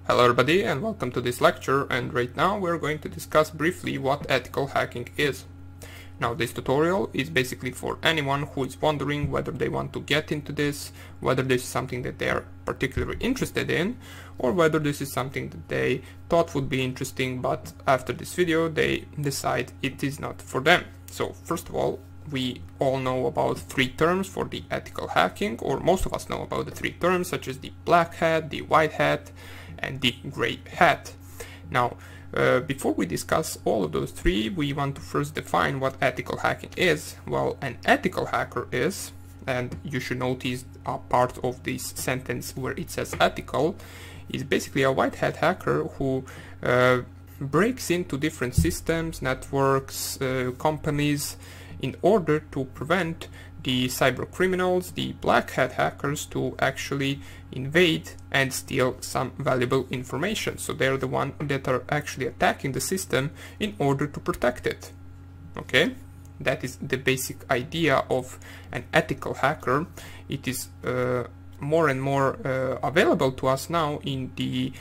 Hello everybody and welcome to this lecture, and right now we're going to discuss briefly what ethical hacking is. Now this tutorial is basically for anyone who is wondering whether they want to get into this, whether this is something that they are particularly interested in, or whether this is something that they thought would be interesting but after this video they decide it is not for them. So first of all, we all know about three terms for the ethical hacking, or most of us know about the three terms, such as the black hat, the white hat, and the gray hat. Now, before we discuss all of those three, we want to first define what ethical hacking is. Well, an ethical hacker is, and you should notice a part of this sentence where it says ethical, is basically a white hat hacker who breaks into different systems, networks, companies, in order to prevent the cyber criminals, the black hat hackers, to actually invade and steal some valuable information. So they're the ones that are actually attacking the system in order to protect it. Okay, that is the basic idea of an ethical hacker. It is more and more available to us now in the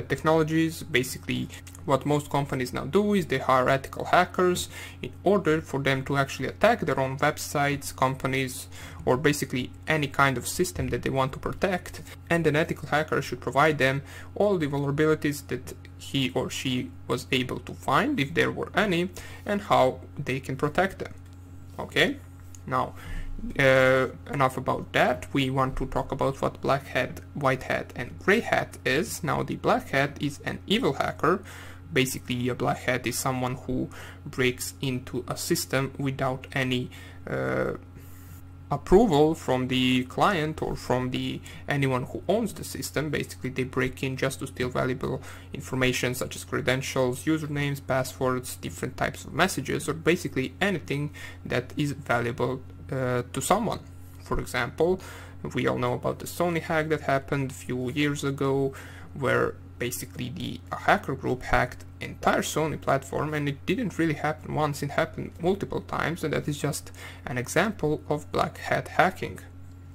technologies. Basically, what most companies now do is they hire ethical hackers in order for them to actually attack their own websites, companies, or basically any kind of system that they want to protect, and an ethical hacker should provide them all the vulnerabilities that he or she was able to find, if there were any, and how they can protect them. Okay, now enough about that. We want to talk about what black hat, white hat, and gray hat is. Now, the black hat is an evil hacker. Basically, a black hat is someone who breaks into a system without any approval from the client or from anyone who owns the system. Basically, they break in just to steal valuable information such as credentials, usernames, passwords, different types of messages, or basically anything that is valuable to someone. For example, we all know about the Sony hack that happened a few years ago, where basically a hacker group hacked entire Sony platform, and it didn't really happen once, it happened multiple times, and that is just an example of black hat hacking.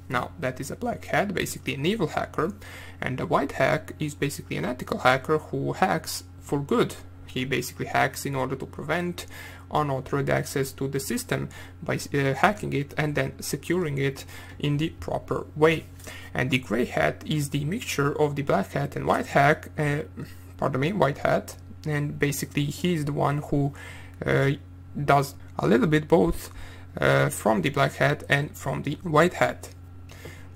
Now, that is a black hat, basically an evil hacker, and a white hack is basically an ethical hacker who hacks for good. He basically hacks in order to prevent unauthorized access to the system by hacking it and then securing it in the proper way. And the gray hat is the mixture of the black hat and white hat, and basically he is the one who does a little bit both from the black hat and from the white hat.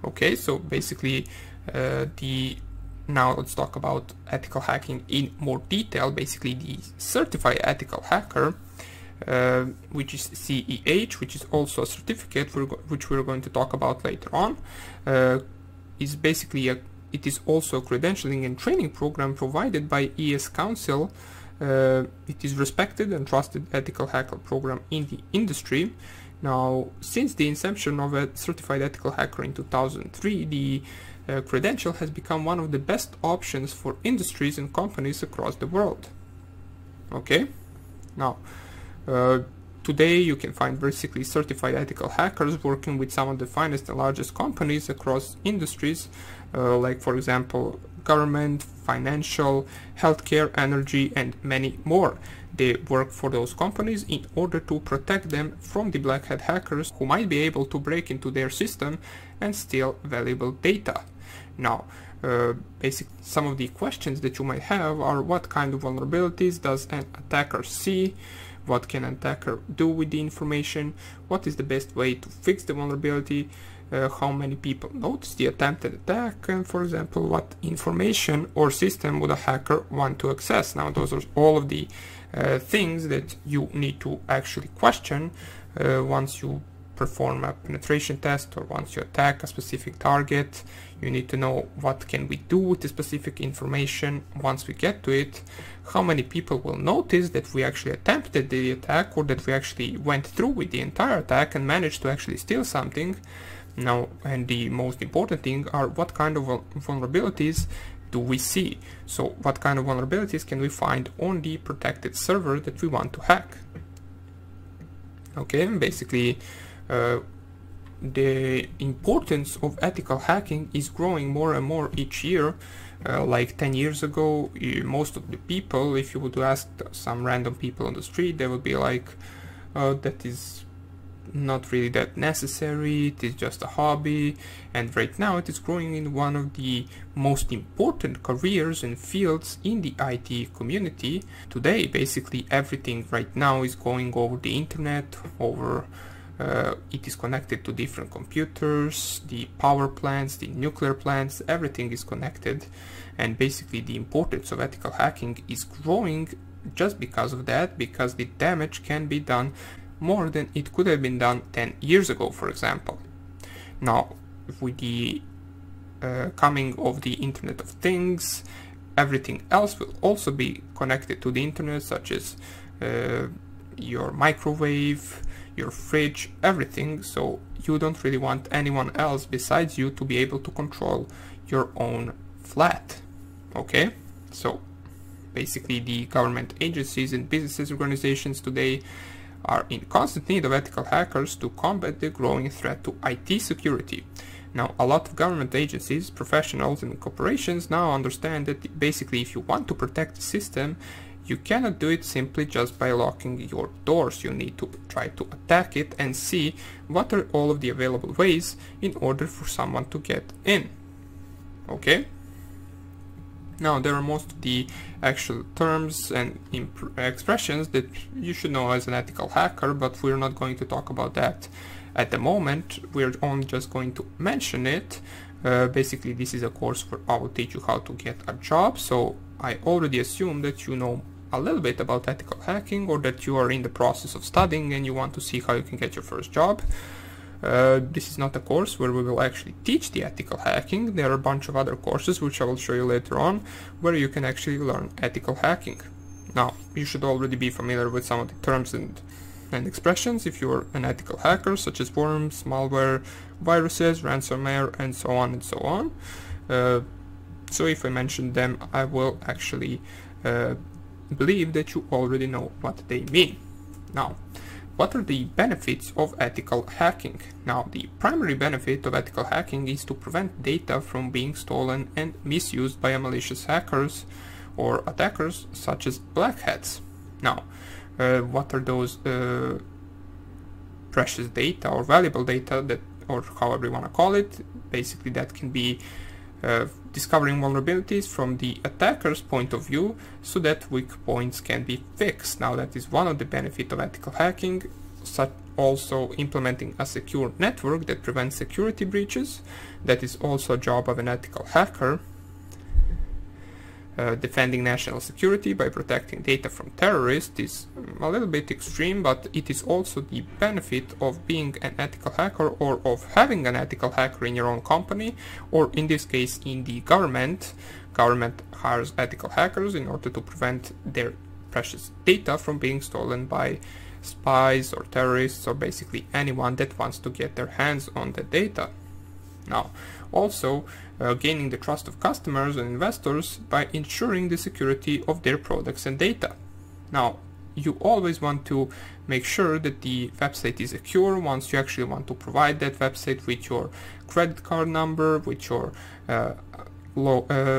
Okay, so basically now let's talk about ethical hacking in more detail. Basically, the certified ethical hacker, which is CEH, which is also a certificate which we're going to talk about later on, is basically it is also a credentialing and training program provided by ES Council. It is respected and trusted ethical hacker program in the industry. Now, since the inception of a certified ethical hacker in 2003, the credential has become one of the best options for industries and companies across the world. Okay, now today you can find basically certified ethical hackers working with some of the finest and largest companies across industries, like for example government, financial, healthcare, energy, and many more. They work for those companies in order to protect them from the black hat hackers who might be able to break into their system and steal valuable data. Now, basically, some of the questions that you might have are: what kind of vulnerabilities does an attacker see? What can an attacker do with the information? What is the best way to fix the vulnerability? How many people notice the attempted attack? And for example, what information or system would a hacker want to access? Now, those are all of the things that you need to actually question once you perform a penetration test, or once you attack a specific target. You need to know what can we do with the specific information once we get to it, how many people will notice that we actually attempted the attack, or that we actually went through with the entire attack and managed to actually steal something. Now, and the most important thing are what kind of vulnerabilities do we see. So what kind of vulnerabilities can we find on the protected server that we want to hack. Okay, basically the importance of ethical hacking is growing more and more each year. Like 10 years ago, most of the people, if you would ask some random people on the street, they would be like, that is not really that necessary, it is just a hobby. And right now it is growing in one of the most important careers and fields in the IT community. Today basically everything right now is going over the internet, it is connected to different computers, the power plants, the nuclear plants, everything is connected. And basically the importance of ethical hacking is growing just because of that, because the damage can be done more than it could have been done 10 years ago, for example. Now, with the coming of the Internet of Things, everything else will also be connected to the internet, such as your microwave, your fridge, everything. So you don't really want anyone else besides you to be able to control your own flat. Okay? So basically the government agencies and business organizations today are in constant need of ethical hackers to combat the growing threat to IT security. Now, a lot of government agencies, professionals and corporations now understand that basically if you want to protect the system, you cannot do it simply just by locking your doors. You need to try to attack it and see what are all of the available ways in order for someone to get in. Okay? Now, there are most of the actual terms and expressions that you should know as an ethical hacker, but we're not going to talk about that at the moment. We're only just going to mention it. Basically, this is a course where I will teach you how to get a job, so I already assume that you know a little bit about ethical hacking, or that you are in the process of studying and you want to see how you can get your first job. This is not a course where we will actually teach the ethical hacking. There are a bunch of other courses which I will show you later on where you can actually learn ethical hacking. Now, you should already be familiar with some of the terms and expressions if you're an ethical hacker, such as worms, malware, viruses, ransomware, and so on and so on. So if I mention them, I will actually believe that you already know what they mean. Now, what are the benefits of ethical hacking? Now, the primary benefit of ethical hacking is to prevent data from being stolen and misused by malicious hackers or attackers such as black hats. Now, what are those precious data or valuable data that, or however you want to call it? Basically, that can be discovering vulnerabilities from the attacker's point of view so that weak points can be fixed. Now, that is one of the benefits of ethical hacking, such also implementing a secure network that prevents security breaches. That is also a job of an ethical hacker. Defending national security by protecting data from terrorists is a little bit extreme, but it is also the benefit of being an ethical hacker, or of having an ethical hacker in your own company, or in this case in the government. Government hires ethical hackers in order to prevent their precious data from being stolen by spies or terrorists, or basically anyone that wants to get their hands on the data. Now, also gaining the trust of customers and investors by ensuring the security of their products and data. Now, you always want to make sure that the website is secure once you actually want to provide that website with your credit card number, with your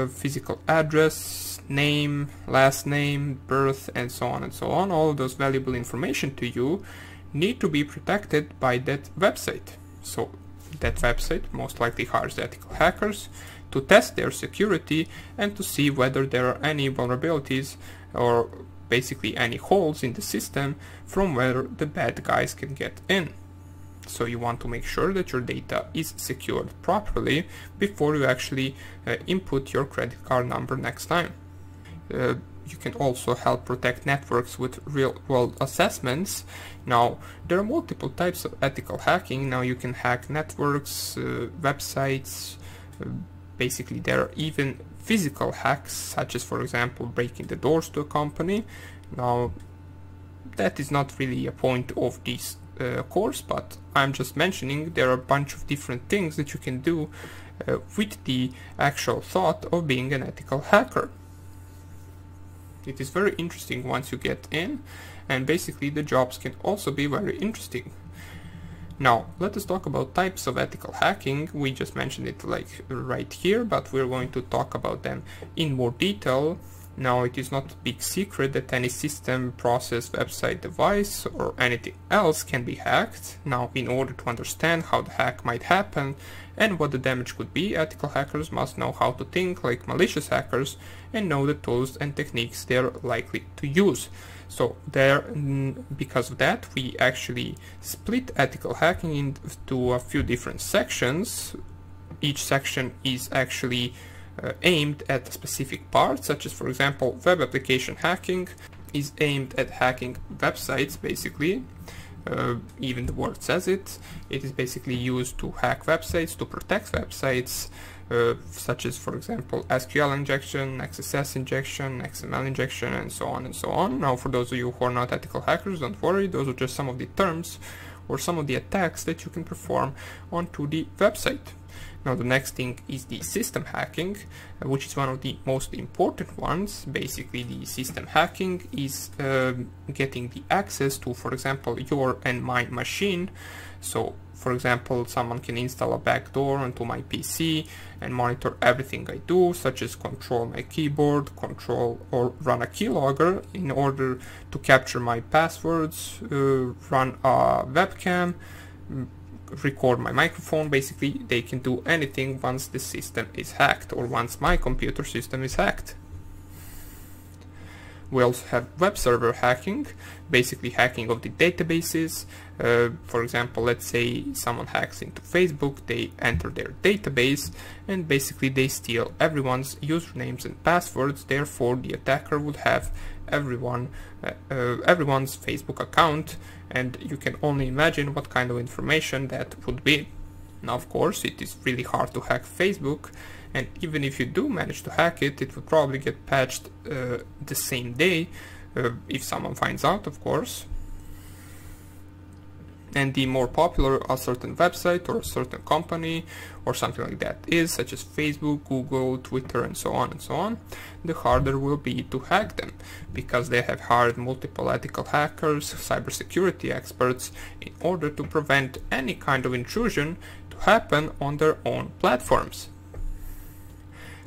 physical address, name, last name, birth, and so on and so on. All of those valuable information to you need to be protected by that website. So that website most likely hires ethical hackers to test their security and to see whether there are any vulnerabilities or basically any holes in the system from where the bad guys can get in. So you want to make sure that your data is secured properly before you actually input your credit card number next time. You can also help protect networks with real-world assessments. Now, there are multiple types of ethical hacking. Now, you can hack networks, websites. Basically, there are even physical hacks, such as, for example, breaking the doors to a company. Now, that is not really a point of this course, but I'm just mentioning there are a bunch of different things that you can do with the actual thought of being an ethical hacker. It is very interesting once you get in, and basically the jobs can also be very interesting. Now, let us talk about types of ethical hacking. We just mentioned it like right here, but we're going to talk about them in more detail. Now, it is not a big secret that any system, process, website, device, or anything else can be hacked. Now, in order to understand how the hack might happen and what the damage could be, ethical hackers must know how to think like malicious hackers and know the tools and techniques they're likely to use. So because of that, we actually split ethical hacking into a few different sections. Each section is actually aimed at a specific part, such as, for example, web application hacking is aimed at hacking websites, basically. Even the word says it. It is basically used to hack websites, to protect websites, such as, for example, SQL injection, XSS injection, XML injection, and so on and so on. Now, for those of you who are not ethical hackers, don't worry, those are just some of the terms or some of the attacks that you can perform onto the website. Now, the next thing is the system hacking, which is one of the most important ones. Basically, the system hacking is getting the access to, for example, your and my machine. So, for example, someone can install a backdoor onto my PC and monitor everything I do, such as control my keyboard, control or run a keylogger in order to capture my passwords, run a webcam, record my microphone. Basically, they can do anything once the system is hacked or once my computer system is hacked. We also have web server hacking, basically hacking of the databases. For example, let's say someone hacks into Facebook, they enter their database and basically they steal everyone's usernames and passwords. Therefore, the attacker would have everyone's Facebook account, and you can only imagine what kind of information that would be. Now, of course, it is really hard to hack Facebook, and even if you do manage to hack it, it will probably get patched the same day, if someone finds out, of course. And the more popular a certain website or a certain company or something like that is, such as Facebook, Google, Twitter, and so on, the harder will be to hack them, because they have hired multiple ethical hackers, cybersecurity experts, in order to prevent any kind of intrusion to happen on their own platforms.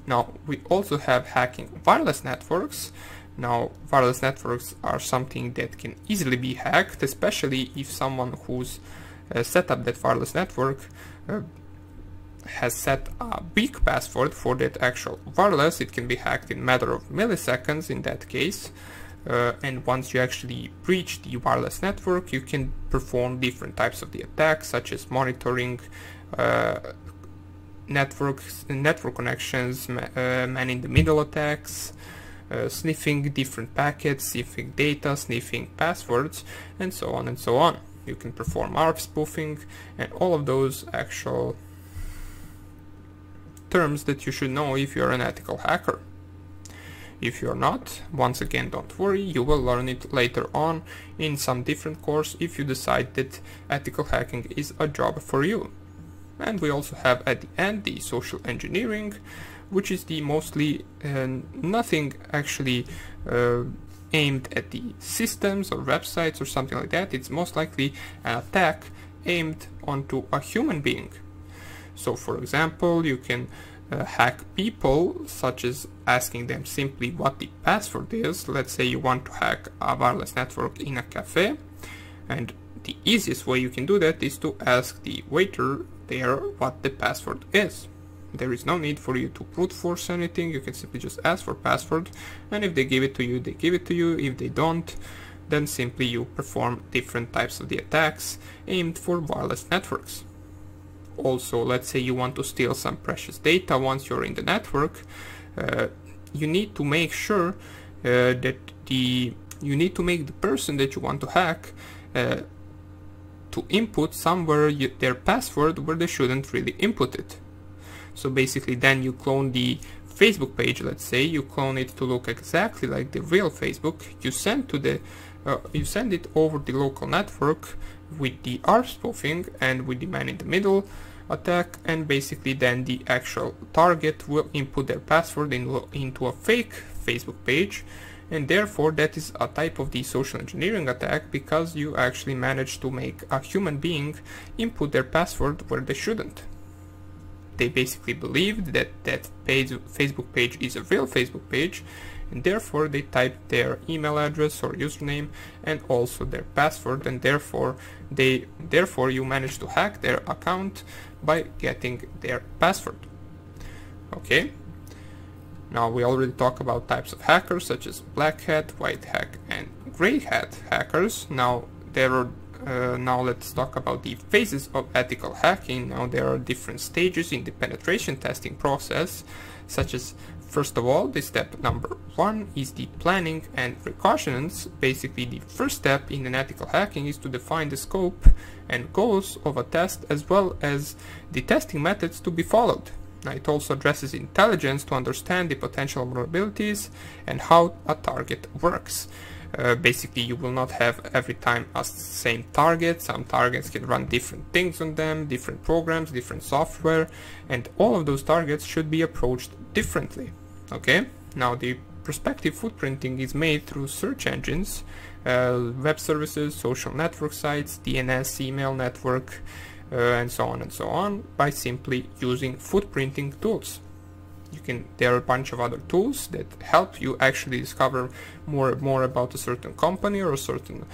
Now, we also have hacking wireless networks. Now, wireless networks are something that can easily be hacked, especially if someone who's set up that wireless network has set a weak password for that actual wireless. It can be hacked in a matter of milliseconds in that case. And once you actually breach the wireless network, you can perform different types of the attacks, such as monitoring network connections, man-in-the-middle attacks, sniffing different packets, sniffing data, sniffing passwords, and so on and so on. You can perform ARP spoofing and all of those actual terms that you should know if you're an ethical hacker. If you're not, once again, don't worry, you will learn it later on in some different course if you decide that ethical hacking is a job for you. And we also have at the end the social engineering, which is the mostly nothing actually aimed at the systems or websites or something like that. It's most likely an attack aimed onto a human being. So, for example, you can hack people, such as asking them simply what the password is. Let's say you want to hack a wireless network in a cafe, and the easiest way you can do that is to ask the waiter there what the password is. There is no need for you to brute force anything. You can simply just ask for password, and if they give it to you, they give it to you. If they don't, then simply you perform different types of the attacks aimed for wireless networks. Also, let's say you want to steal some precious data once you're in the network. You need to make sure that you need to make the person that you want to hack to input somewhere their password where they shouldn't really input it. So basically, then you clone the Facebook page. Let's say you clone it to look exactly like the real Facebook. You send it over the local network with the ARP spoofing and with the man-in-the-middle attack, and basically then the actual target will input their password into a fake Facebook page, and therefore that is a type of the social engineering attack, because you actually manage to make a human being input their password where they shouldn't. They basically believed that that Facebook page is a real Facebook page, and therefore they typed their email address or username and also their password, and therefore you managed to hack their account by getting their password. Okay. Now we already talked about types of hackers such as black hat, white hat, and gray hat hackers. Now let's talk about the phases of ethical hacking. Now there are different stages in the penetration testing process, such as, first of all, the step number 1 is the planning and precautions. Basically, the first step in an ethical hacking is to define the scope and goals of a test, as well as the testing methods to be followed. Now, it also addresses intelligence to understand the potential vulnerabilities and how a target works. Basically, you will not have every time a same target. Some targets can run different things on them, different programs, different software, and all of those targets should be approached differently. Okay? Now, the prospective footprinting is made through search engines, web services, social network sites, DNS, email network, and so on, by simply using footprinting tools. There are a bunch of other tools that help you actually discover more about a certain company or a certain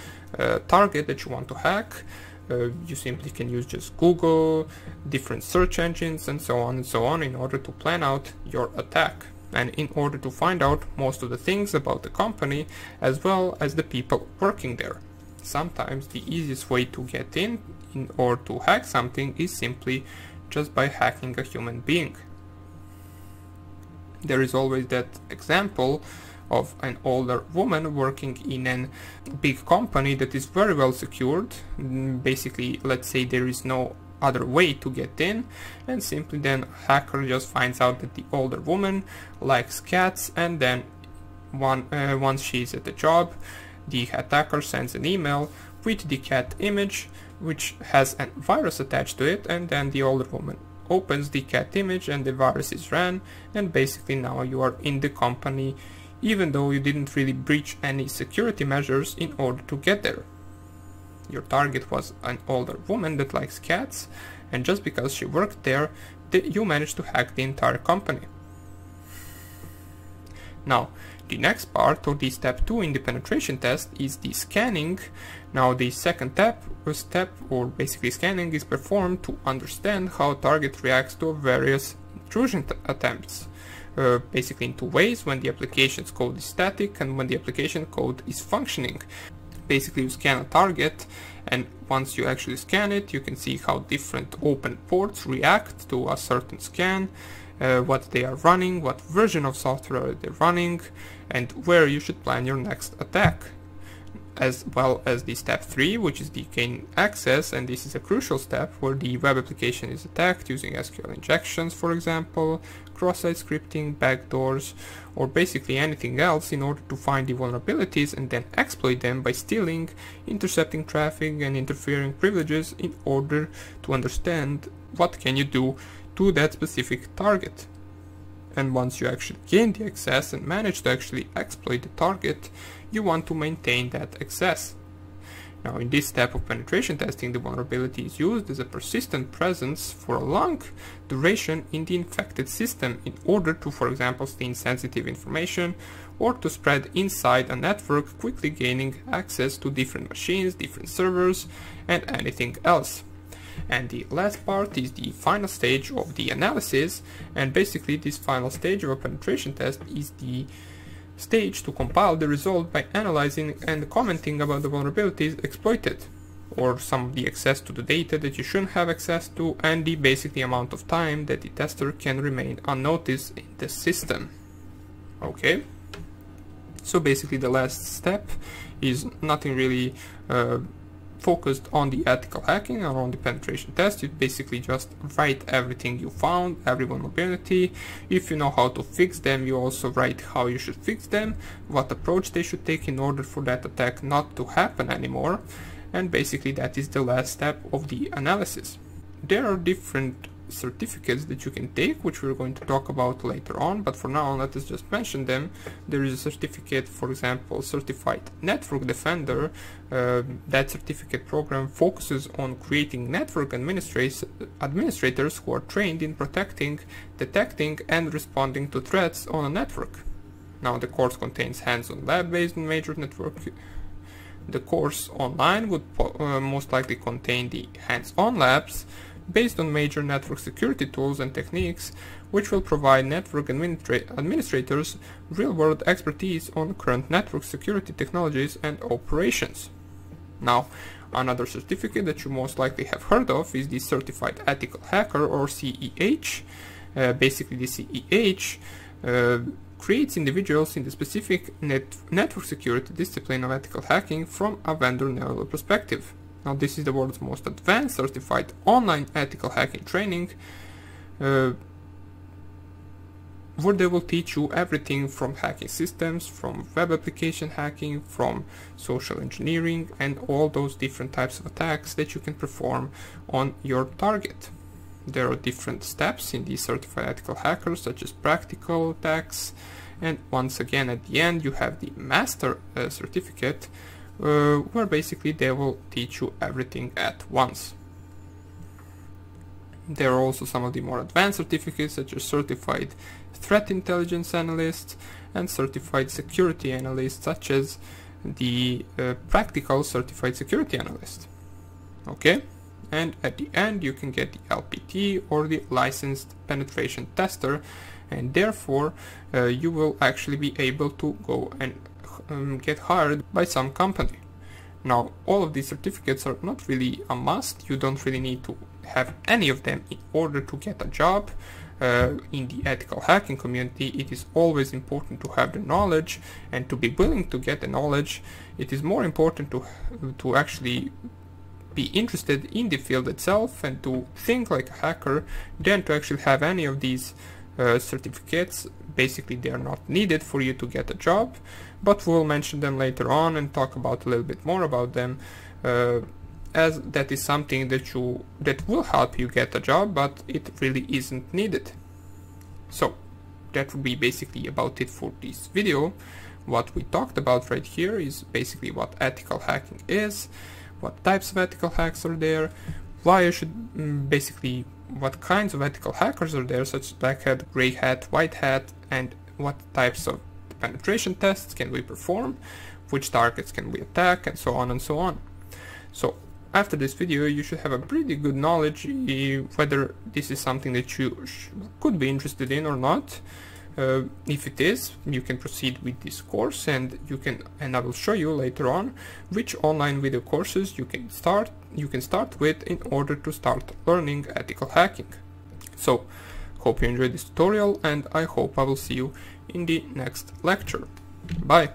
target that you want to hack. You simply can use just Google, different search engines, and so on in order to plan out your attack, and in order to find out most of the things about the company as well as the people working there. Sometimes the easiest way to get in or to hack something is simply just by hacking a human being. There is always that example of an older woman working in a big company that is very well secured. Basically, let's say there is no other way to get in, and simply then a hacker just finds out that the older woman likes cats, and then once she's at the job, the attacker sends an email with the cat image, which has a virus attached to it, and then the older woman opens the cat image and the virus is ran, and basically now you are in the company even though you didn't really breach any security measures in order to get there. Your target was an older woman that likes cats, and just because she worked there, you managed to hack the entire company. Now, the next part, or the step 2 in the penetration test, is the scanning. Now, the second step, or basically scanning, is performed to understand how a target reacts to various intrusion attempts. Basically in two ways: when the application's code is static and when the application code is functioning. Basically, you scan a target, and once you actually scan it, you can see how different open ports react to a certain scan, what they are running, what version of software they're running, and where you should plan your next attack. As well as the step 3, which is the gain access, and this is a crucial step where the web application is attacked using SQL injections, for example, cross-site scripting, backdoors, or basically anything else in order to find the vulnerabilities and then exploit them by stealing, intercepting traffic, and interfering privileges in order to understand what can you do to that specific target. And once you actually gain the access and manage to actually exploit the target, you want to maintain that access. Now, in this step of penetration testing, the vulnerability is used as a persistent presence for a long duration in the infected system in order to, for example, steal sensitive information or to spread inside a network, quickly gaining access to different machines, different servers, and anything else. And the last part is the final stage of the analysis, and basically this final stage of a penetration test is the stage to compile the result by analyzing and commenting about the vulnerabilities exploited, or some of the access to the data that you shouldn't have access to, and the basically amount of time that the tester can remain unnoticed in the system. Okay, so basically the last step is nothing really focused on the ethical hacking or on the penetration test. You basically just write everything you found, every vulnerability. If you know how to fix them, you also write how you should fix them, what approach they should take in order for that attack not to happen anymore, and basically that is the last step of the analysis. There are different certificates that you can take, which we're going to talk about later on, but for now let us just mention them. There is a certificate, for example, Certified Network Defender. That certificate program focuses on creating network administrators who are trained in protecting, detecting and responding to threats on a network. Now the course contains hands-on lab based on major network. The course online would most likely contain the hands-on labs based on major network security tools and techniques, which will provide network administrators real-world expertise on current network security technologies and operations. Now, another certificate that you most likely have heard of is the Certified Ethical Hacker, or CEH. Basically, the CEH creates individuals in the specific network security discipline of ethical hacking from a vendor level perspective. Now, this is the world's most advanced certified online ethical hacking training, where they will teach you everything from hacking systems, from web application hacking, from social engineering, and all those different types of attacks that you can perform on your target. There are different steps in these certified ethical hackers, such as practical attacks, and once again at the end you have the master certificate, where basically they will teach you everything at once. There are also some of the more advanced certificates, such as Certified Threat Intelligence Analyst and Certified Security Analyst, such as the Practical Certified Security Analyst. Okay, and at the end you can get the LPT, or the Licensed Penetration Tester, and therefore you will actually be able to go and get hired by some company. Now, all of these certificates are not really a must. You don't really need to have any of them in order to get a job. In the ethical hacking community, it is always important to have the knowledge and to be willing to get the knowledge. It is more important to actually be interested in the field itself and to think like a hacker than to actually have any of these certificates. Basically, they are not needed for you to get a job, but we'll mention them later on and talk about a little bit more about them, as that is something that will help you get a job, but it really isn't needed. So that would be basically about it for this video. What we talked about right here is basically what ethical hacking is, what types of ethical hacks are there, why you should basically what kinds of ethical hackers are there, such as black hat, gray hat, white hat, and what types of penetration tests can we perform, which targets can we attack, and so on and so on. So after this video you should have a pretty good knowledge whether this is something that you could be interested in or not. If it is, you can proceed with this course, and I will show you later on which online video courses you can start with in order to start learning ethical hacking. So hope you enjoyed this tutorial, and I hope I will see you in the next lecture. Bye.